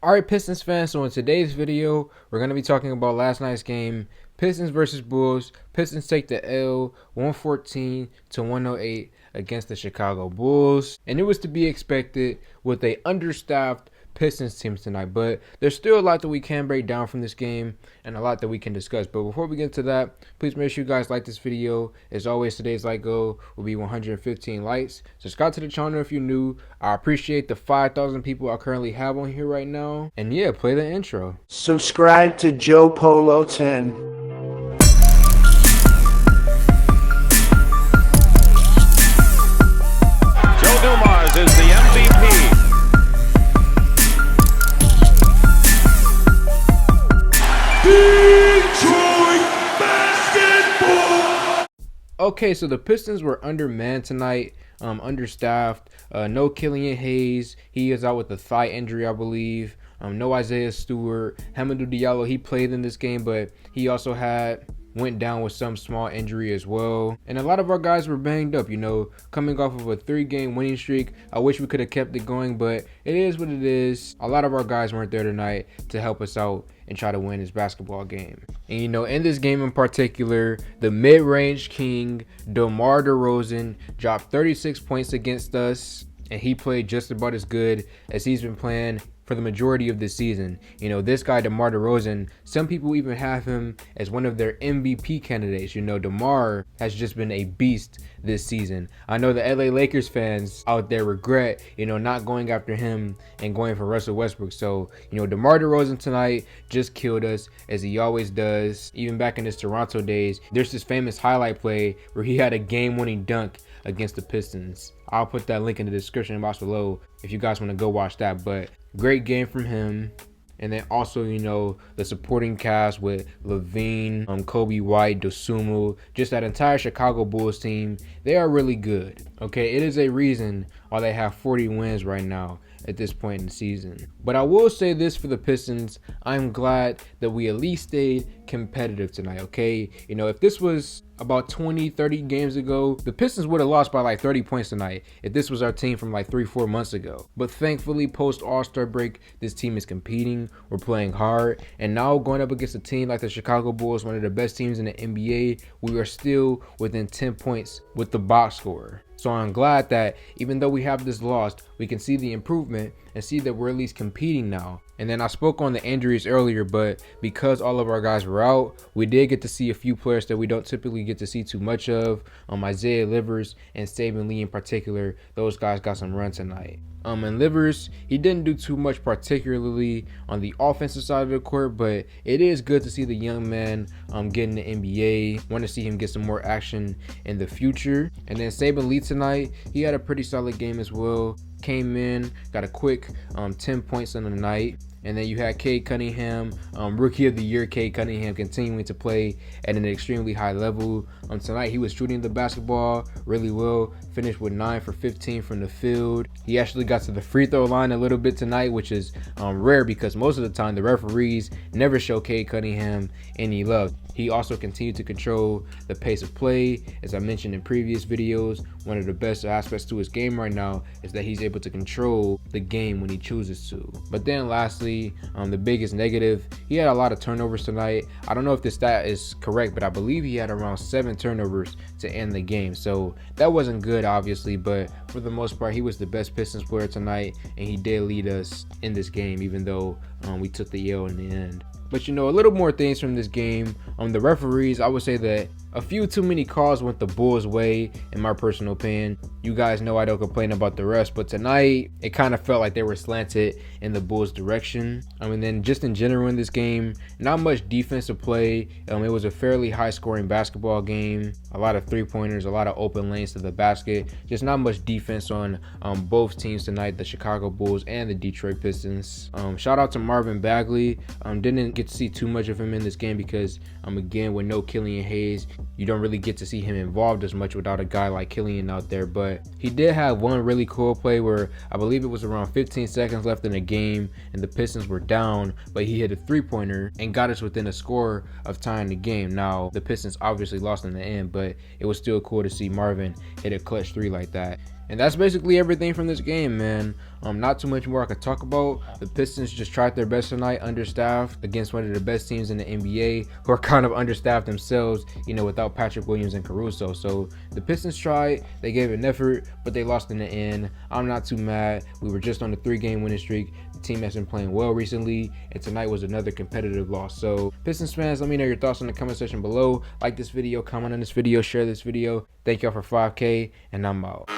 Alright, Pistons fans, so in today's video, we're going to be talking about last night's game, Pistons versus Bulls. Pistons take the L 114 to 108 against the Chicago Bulls. And it was to be expected with a understaffed Pistons team tonight, but there's still a lot that we can break down from this game and a lot that we can discuss. But before we get to that, please make sure you guys like this video. As always, today's like goal will be 115 likes. Subscribe to the channel if you're new. I appreciate the 5,000 people I currently have on here right now. And yeah, play the intro. Subscribe to Joe Polo 10. Joe Dumars is the MVP. Detroit basketball. Okay, so the Pistons were undermanned tonight, understaffed. No Killian Hayes. He is out with a thigh injury, I believe. No Isaiah Stewart. Hamidou Diallo, he played in this game, but he also went down with some small injury as well. And a lot of our guys were banged up, coming off of a 3-game winning streak. I wish we could have kept it going, but it is what it is. A lot of our guys weren't there tonight to help us out and try to win this basketball game. And in this game in particular, the mid-range king, DeMar DeRozan, dropped 36 points against us, and he played just about as good as he's been playing for the majority of this season. This guy, DeMar DeRozan, some people even have him as one of their MVP candidates. DeMar has just been a beast this season. I know the LA Lakers fans out there regret, not going after him and going for Russell Westbrook. So, DeMar DeRozan tonight just killed us, as he always does. Even back in his Toronto days, there's this famous highlight play where he had a game-winning dunk against the Pistons. I'll put that link in the description box below if you guys want to go watch that. But great game from him. And then also, the supporting cast with Levine, Kobe White, Dosunmu, just that entire Chicago Bulls team, they are really good. Okay, it is a reason why they have 40 wins right now at this point in the season. But I will say this for the Pistons, I'm glad that we at least stayed competitive tonight, okay? If this was about 20-30 games ago, the Pistons would have lost by like 30 points tonight if this was our team from like 3-4 months ago. But thankfully, post All-Star break, this team is competing, we're playing hard, and now going up against a team like the Chicago Bulls, one of the best teams in the NBA, we are still within 10 points with the box score. So I'm glad that even though we have this loss, we can see the improvement and see that we're at least competing now. And then I spoke on the injuries earlier, but because all of our guys were out, we did get to see a few players that we don't typically get to see too much of. Isaiah Livers and Saban Lee in particular, those guys got some run tonight. And Livers, he didn't do too much particularly on the offensive side of the court, but it is good to see the young man get in the NBA. Want to see him get some more action in the future. And then Saban Lee tonight, he had a pretty solid game as well. Came in, got a quick 10 points in the night. And then you had Cade Cunningham, Rookie of the Year Cade Cunningham, continuing to play at an extremely high level. Tonight he was shooting the basketball really well, finished with 9 for 15 from the field. He actually got to the free throw line a little bit tonight, which is rare because most of the time the referees never show Cade Cunningham any love. He also continued to control the pace of play. As I mentioned in previous videos, one of the best aspects to his game right now is that he's able to control the game when he chooses to. But then lastly, the biggest negative, he had a lot of turnovers tonight. I don't know if this stat is correct, but I believe he had around 7 turnovers to end the game. So that wasn't good, obviously, but for the most part, he was the best Pistons player tonight, and he did lead us in this game, even though we took the L in the end. But a little more things from this game. The referees, I would say that a few too many calls went the Bulls' way, in my personal opinion. You guys know I don't complain about the refs, but tonight it kind of felt like they were slanted in the Bulls' direction. Then just in general in this game, not much defensive play. It was a fairly high-scoring basketball game. A lot of three-pointers, a lot of open lanes to the basket. Just not much defense on both teams tonight, the Chicago Bulls and the Detroit Pistons. Shout out to Marvin Bagley. Didn't get to see too much of him in this game because, again, with no Killian Hayes, you don't really get to see him involved as much without a guy like Killian out there. But he did have one really cool play where I believe it was around 15 seconds left in the game and the Pistons were down, but he hit a three-pointer and got us within a score of tying the game. Now, the Pistons obviously lost in the end, but it was still cool to see Marvin hit a clutch three like that. And that's basically everything from this game, man. Not too much more I could talk about. The Pistons just tried their best tonight, understaffed, against one of the best teams in the NBA, who are kind of understaffed themselves, you know, without Patrick Williams and Caruso. So the Pistons tried, they gave an effort, but they lost in the end. I'm not too mad. We were just on a 3-game winning streak. The team has been playing well recently, and tonight was another competitive loss. So Pistons fans, let me know your thoughts in the comment section below. Like this video, comment on this video, share this video. Thank y'all for 5K, and I'm out.